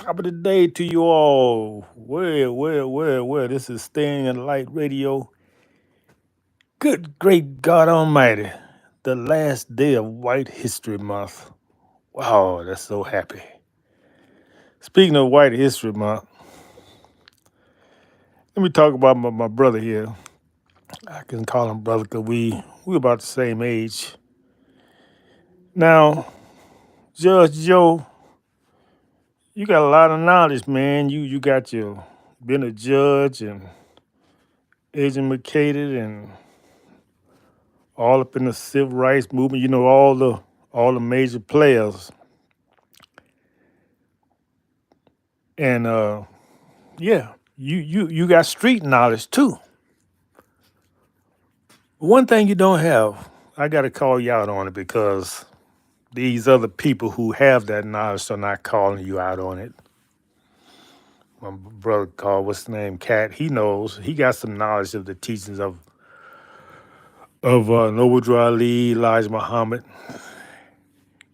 Top of the day to you all. Where? This is Staying in Light Radio. Good, great God Almighty. The last day of White History Month. Wow, that's so happy. Speaking of White History Month, let me talk about my brother here. I can call him brother because we about the same age. Now, Judge Joe, you got a lot of knowledge, man. You got your been a judge and educated and all up in the civil rights movement. You know all the major players, and yeah, you got street knowledge too. One thing you don't have, I got to call you out on it because these other people who have that knowledge are not calling you out on it. My brother called what's the name, Cat. He knows. He got some knowledge of the teachings of Noble Ali, Elijah Muhammad,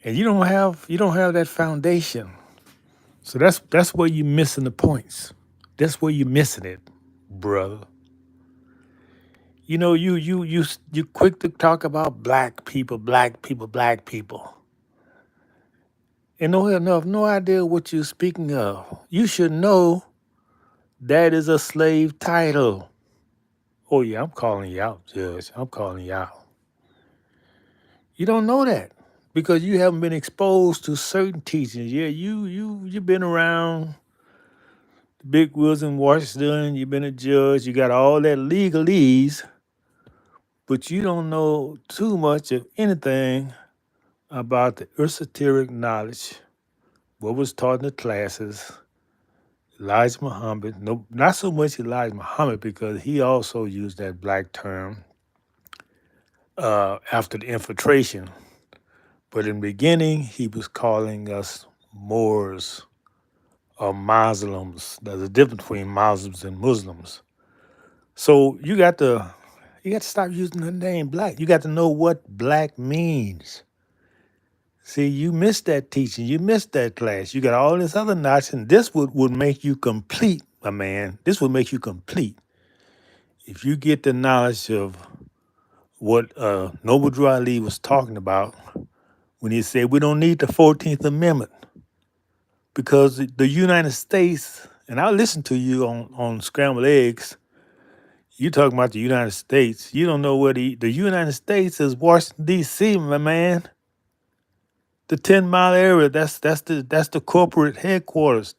and you don't have that foundation. So that's where you're missing the points. That's where you're missing it, brother. You quick to talk about black people, black people, black people, and no idea what you're speaking of. You should know that is a slave title. Oh yeah, I'm calling you out, Judge. I'm calling you out. You don't know that because you haven't been exposed to certain teachings. Yeah, you've been around the big woods in Washington. You've been a judge. You got all that legalese, but you don't know too much of anything about the esoteric knowledge, what was taught in the classes. Elijah Muhammad, no, not so much Elijah Muhammad because he also used that black term after the infiltration. But in the beginning, he was calling us Moors or Muslims. There's a difference between Muslims and Muslims. So you got to stop using the name black. You got to know what black means. See, you missed that teaching. You missed that class. You got all this other notch, and this would make you complete, my man. This would make you complete if you get the knowledge of what Noble Drew Ali was talking about when he said we don't need the 14th Amendment because the United States, and I listened to you on Scrambled Eggs, you talking about the United States. You don't know what the United States is Washington, D.C., my man. The 10 mile area, that's the corporate headquarters.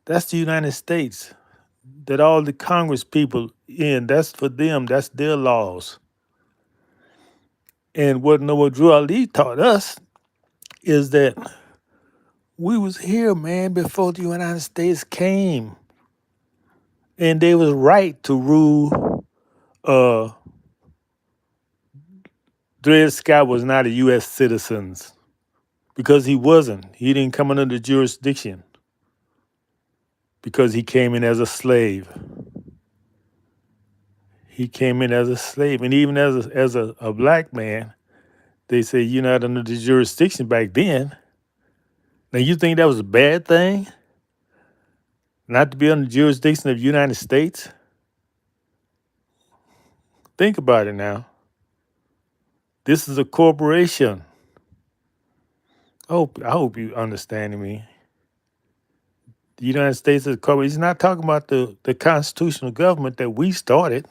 That's the United States. That all the Congress people in, that's for them, that's their laws. And what Noah Drew Ali taught us is that we was here, man, before the United States came. And they was right to rule uh Dred Scott was not a US citizen because he wasn't. He didn't come under the jurisdiction because he came in as a slave. He came in as a slave. And even as a black man, they say you're not under the jurisdiction back then. Now you think that was a bad thing? Not to be under the jurisdiction of the United States? Think about it now. This is a corporation. I hope you understanding me. The United States is a corporation. He's not talking about the constitutional government that we started.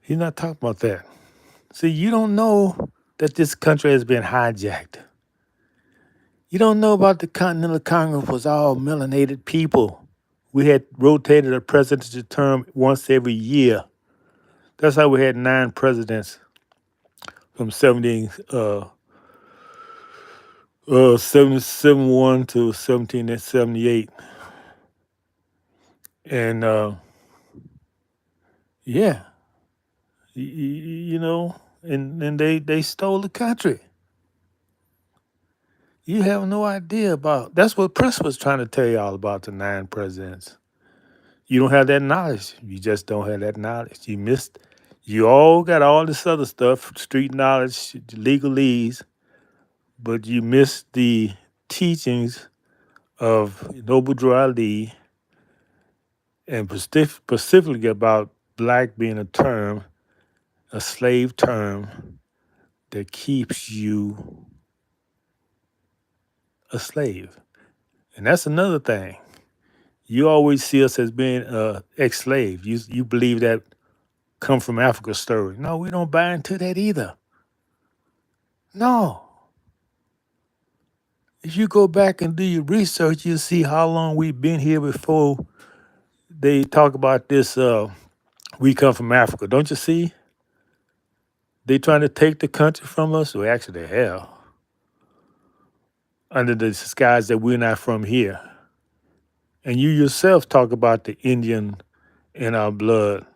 He's not talking about that. See, you don't know that this country has been hijacked. You don't know about the Continental Congress was all melanated people. We had rotated a presidential term once every year. That's how we had 9 presidents from 1771 to 1778. And yeah, and they stole the country. You have no idea about that's what Prince was trying to tell y'all about the 9 presidents. You don't have that knowledge. You just don't have that knowledge. You all got all this other stuff, street knowledge, legalese, but you missed the teachings of Noble Drew Ali and specifically about black being a term, a slave term that keeps you a slave. And that's another thing. You always see us as being ex-slave. You believe that come from Africa story. No, we don't buy into that either. No. If you go back and do your research, you'll see how long we've been here before they talk about this. We come from Africa. Don't you see? They trying to take the country from us. Well, actually, they have under the disguise that we're not from here. And you yourself talk about the Indian in our blood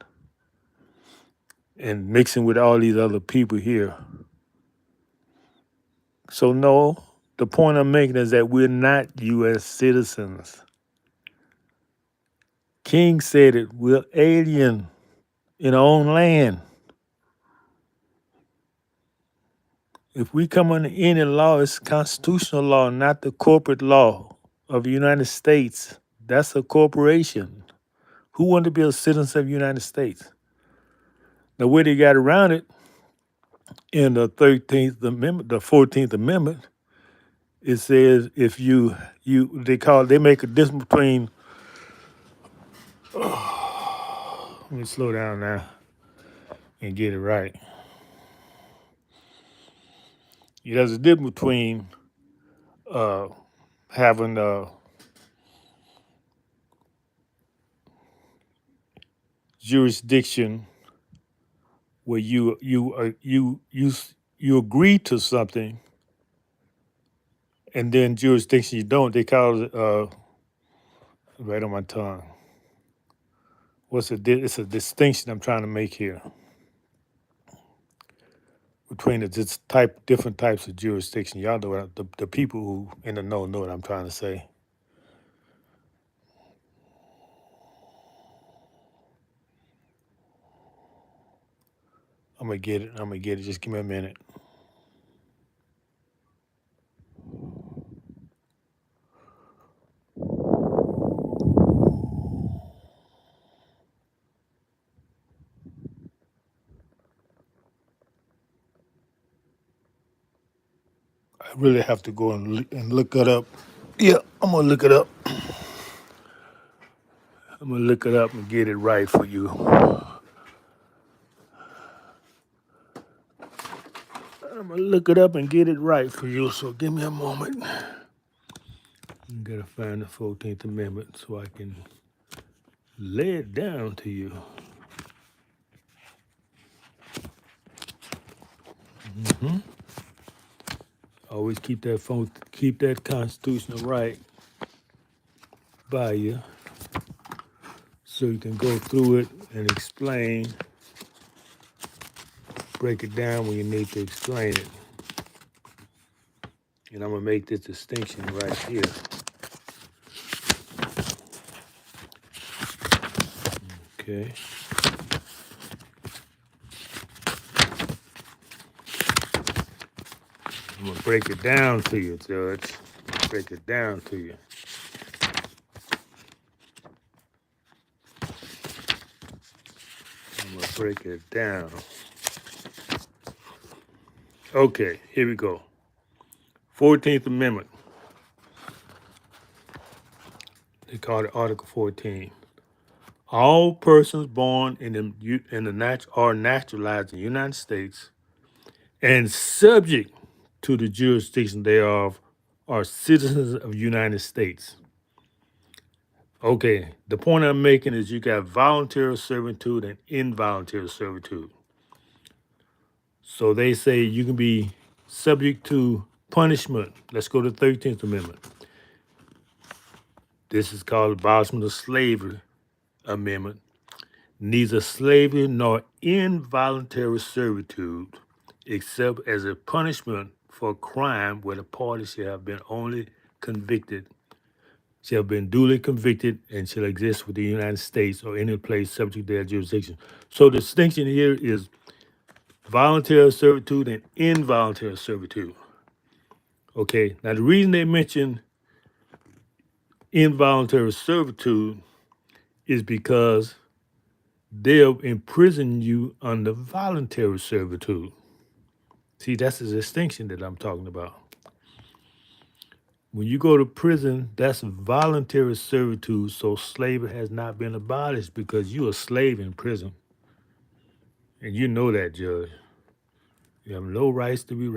and mixing with all these other people here. So no, the point I'm making is that we're not U.S. citizens. King said it. We're alien in our own land. If we come under any law, it's constitutional law, not the corporate law of the United States. That's a corporation. Who wanted to be a citizen of the United States? The way they got around it in the 13th Amendment, the 14th Amendment, it says if they make a difference between, let me slow down now and get it right. There's a difference between uh, having jurisdiction where you agree to something, and then jurisdiction you don't. They call it right on my tongue. It's a distinction I'm trying to make here between different types of jurisdiction. Y'all know the people who in the know what I'm trying to say. I'm gonna get it. Just give me a minute. I really have to go and look it up. Yeah, I'm gonna look it up. I'm gonna look it up and get it right for you. I'm gonna look it up and get it right for you. So give me a moment. I gotta find the 14th Amendment so I can lay it down to you. Hmm. Always keep that constitutional right by you, so you can go through it and explain, break it down when you need to explain it. And I'm gonna make this distinction right here. Okay. I'm gonna break it down to you, Judge. Break it down to you. I'm gonna break it down. Okay, here we go. 14th Amendment. They call it Article 14. All persons born are naturalized in the United States and subject to the jurisdiction thereof are citizens of the United States. Okay, the point I'm making is you got voluntary servitude and involuntary servitude. So they say you can be subject to punishment. Let's go to the 13th Amendment. This is called Abolishment of Slavery Amendment. Neither slavery nor involuntary servitude, except as a punishment for a crime where the party shall have been duly convicted, and shall exist within the United States or any place subject to their jurisdiction. So the distinction here is voluntary servitude and involuntary servitude. Okay, now the reason they mention involuntary servitude is because they'll imprison you under voluntary servitude. See, that's the distinction that I'm talking about. When you go to prison, that's voluntary servitude, so slavery has not been abolished because you're a slave in prison. And you know that, Judge. You have no rights to be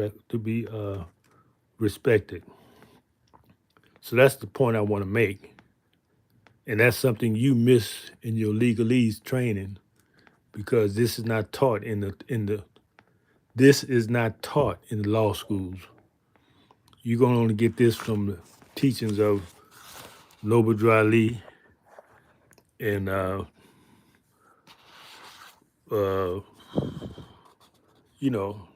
respected. So that's the point I want to make. And that's something you miss in your legalese training because this is not taught in the this is not taught in the law schools. You're gonna only get this from the teachings of Noble Dry Lee and uh, you know,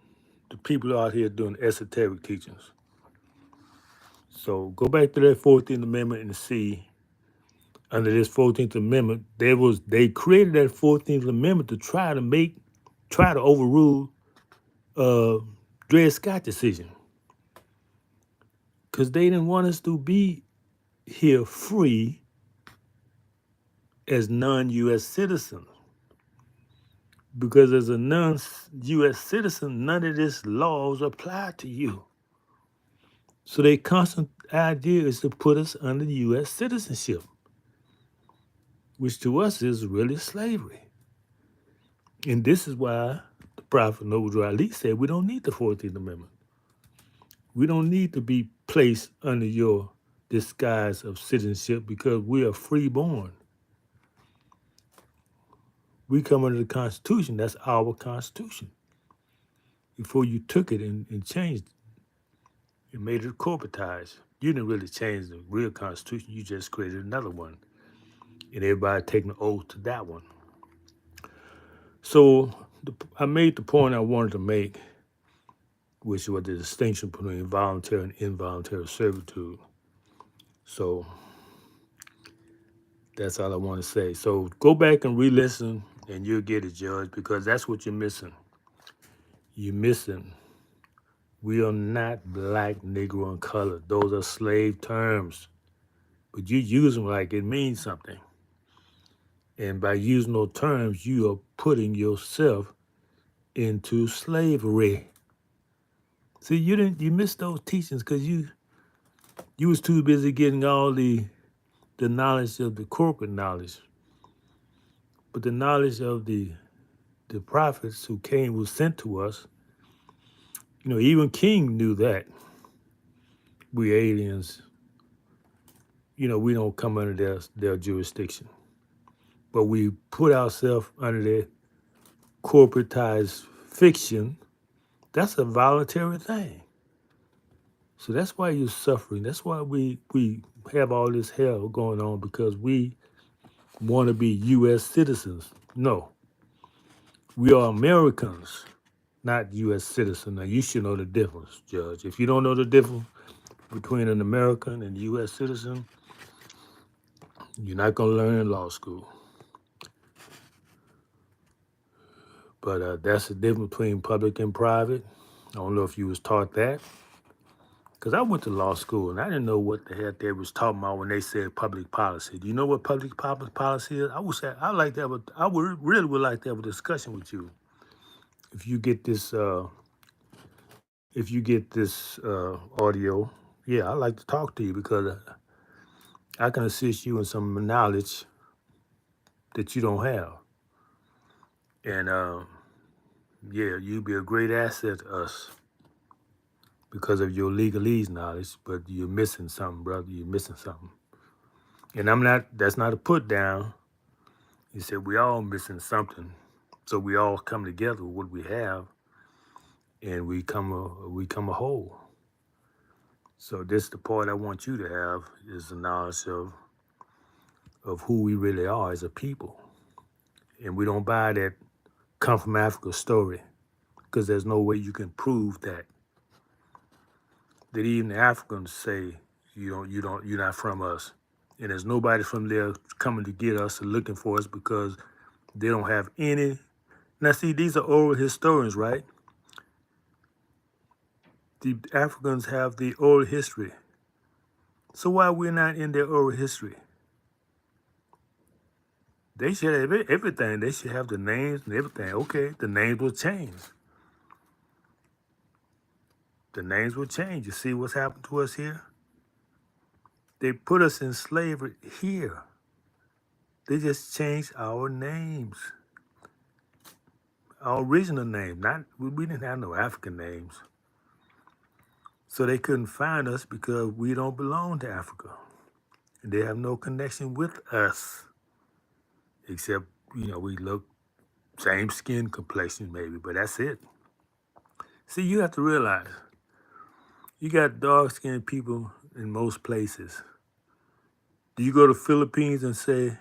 the people out here doing esoteric teachings. So go back to that 14th Amendment and see under this 14th Amendment, they created that 14th Amendment to try to overrule uh Dred Scott decision. Because they didn't want us to be here free as non-US citizens. Because as a non-US citizen, none of this laws apply to you. So their constant idea is to put us under US citizenship, which to us is really slavery. And this is why the Prophet Noble Ali said we don't need the 14th Amendment. We don't need to be placed under your disguise of citizenship because we are freeborn. We come under the Constitution. That's our Constitution. Before you took it and changed it and made it corporatized, you didn't really change the real Constitution. You just created another one. And everybody taking an oath to that one. So I made the point I wanted to make, which was the distinction between voluntary and involuntary servitude. So that's all I want to say. So go back and re-listen, and you'll get it, Judge, because that's what you're missing. You're missing. We are not black, Negro, and colored. Those are slave terms. But you use them like it means something. And by using those terms, you are putting yourself into slavery. See, you missed those teachings because you was too busy getting all the knowledge of the corporate knowledge. But the knowledge of the prophets was sent to us, even King knew that. We aliens, we don't come under their jurisdiction. But we put ourselves under their corporatized fiction. That's a voluntary thing. So that's why you're suffering. That's why we have all this hell going on because we want to be U.S. citizens. No, we are Americans, not U.S. citizens. Now you should know the difference, Judge. If you don't know the difference between an American and a U.S. citizen, you're not going to learn in law school. But that's the difference between public and private. I don't know if you was taught that. Because I went to law school and I didn't know what the heck they was talking about when they said public policy. Do you know what public policy is? I like that, but I really would like to have a discussion with you. If you get this, audio, yeah, I'd like to talk to you because I can assist you in some knowledge that you don't have. And yeah, you'd be a great asset to us because of your legalese knowledge, but you're missing something, brother. You're missing something. And that's not a put down. He said we all missing something. So we all come together with what we have and we come a whole. So this the part I want you to have is the knowledge of who we really are as a people. And we don't buy that come from Africa story because there's no way you can prove that. That even the Africans say you're not from us. And there's nobody from there coming to get us or looking for us because they don't have any. Now, see, these are oral historians, right? The Africans have the oral history. So why we're not in their oral history? They should have everything. They should have the names and everything. Okay, the names will change. The names will change. You see what's happened to us here? They put us in slavery here. They just changed our names. Our original name. Not we didn't have no African names. So they couldn't find us because we don't belong to Africa. And they have no connection with us. Except, we look same skin complexion maybe, but that's it. See, you have to realize you got dark-skinned people in most places. Do you go to Philippines and say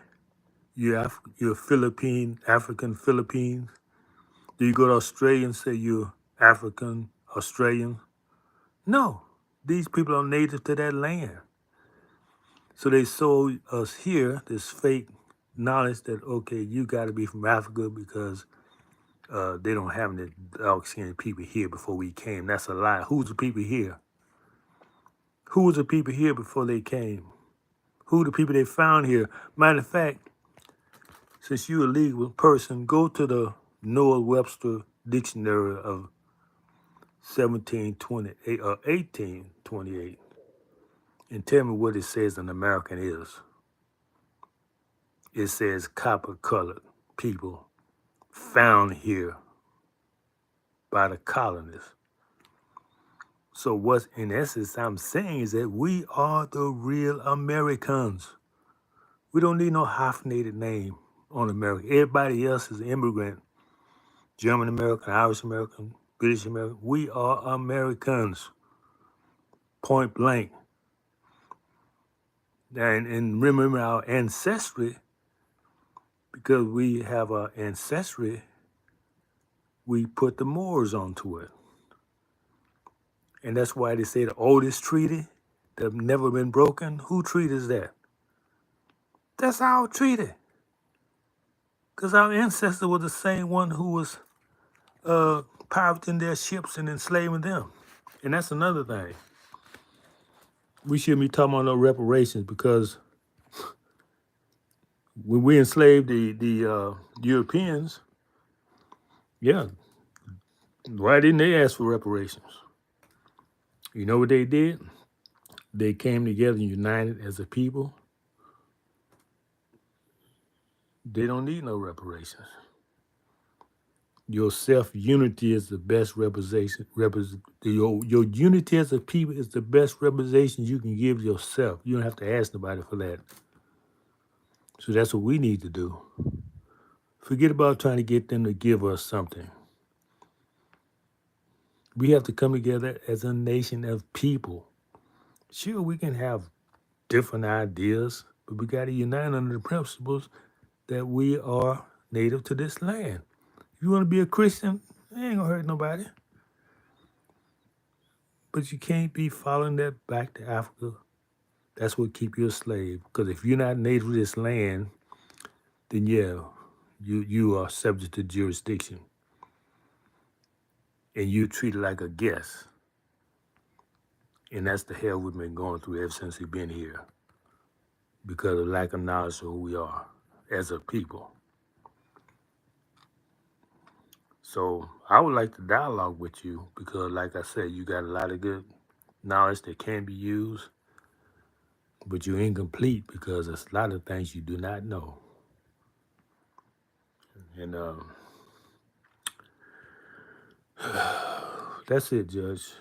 you're African Philippines? Do you go to Australia and say you're African Australian? No, these people are native to that land. So they sold us here this fake knowledge that, okay, you got to be from Africa because they don't have any dark-skinned people here before we came. That's a lie. Who's the people here? Who was the people here before they came? Who the people they found here? Matter of fact, since you're a legal person, go to the Noah Webster Dictionary of 1728 or 1828 and tell me what it says an American is. It says copper-colored people found here by the colonists. So what, in essence, I'm saying is that we are the real Americans. We don't need no hyphenated name on America. Everybody else is an immigrant. German American, Irish American, British American. We are Americans. Point blank. And remember our ancestry, because we have our ancestry, we put the Moors onto it. And that's why they say the oldest treaty that never been broken. Who treaty is that? That's our treaty. Because our ancestor was the same one who was pirating their ships and enslaving them. And that's another thing. We shouldn't be talking about no reparations because when we enslaved the Europeans, yeah, why didn't they ask for reparations? You know what they did? They came together and united as a people. They don't need no reparations. Your self-unity is the best representation. Your unity as a people is the best representation you can give yourself. You don't have to ask nobody for that. So that's what we need to do. Forget about trying to get them to give us something. We have to come together as a nation of people. Sure, we can have different ideas, but we got to unite under the principles that we are native to this land. If you want to be a Christian, it ain't gonna hurt nobody. But you can't be following that back to Africa. That's what keep you a slave. Because if you're not native to this land, then yeah, you are subject to jurisdiction. And you're treated like a guest. And that's the hell we've been going through ever since we've been here. Because of lack of knowledge of who we are as a people. So I would like to dialogue with you because, like I said, you got a lot of good knowledge that can be used, but you're incomplete because there's a lot of things you do not know. And that's it, Judge.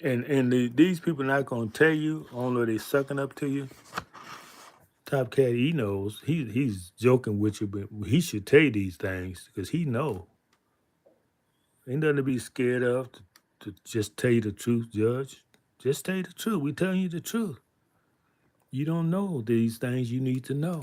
And these people not gonna tell you, only they sucking up to you. Top Cat, he knows. He's joking with you, but he should tell you these things because he know. Ain't nothing to be scared of to just tell you the truth, Judge. Just tell you the truth. We telling you the truth. You don't know these things you need to know.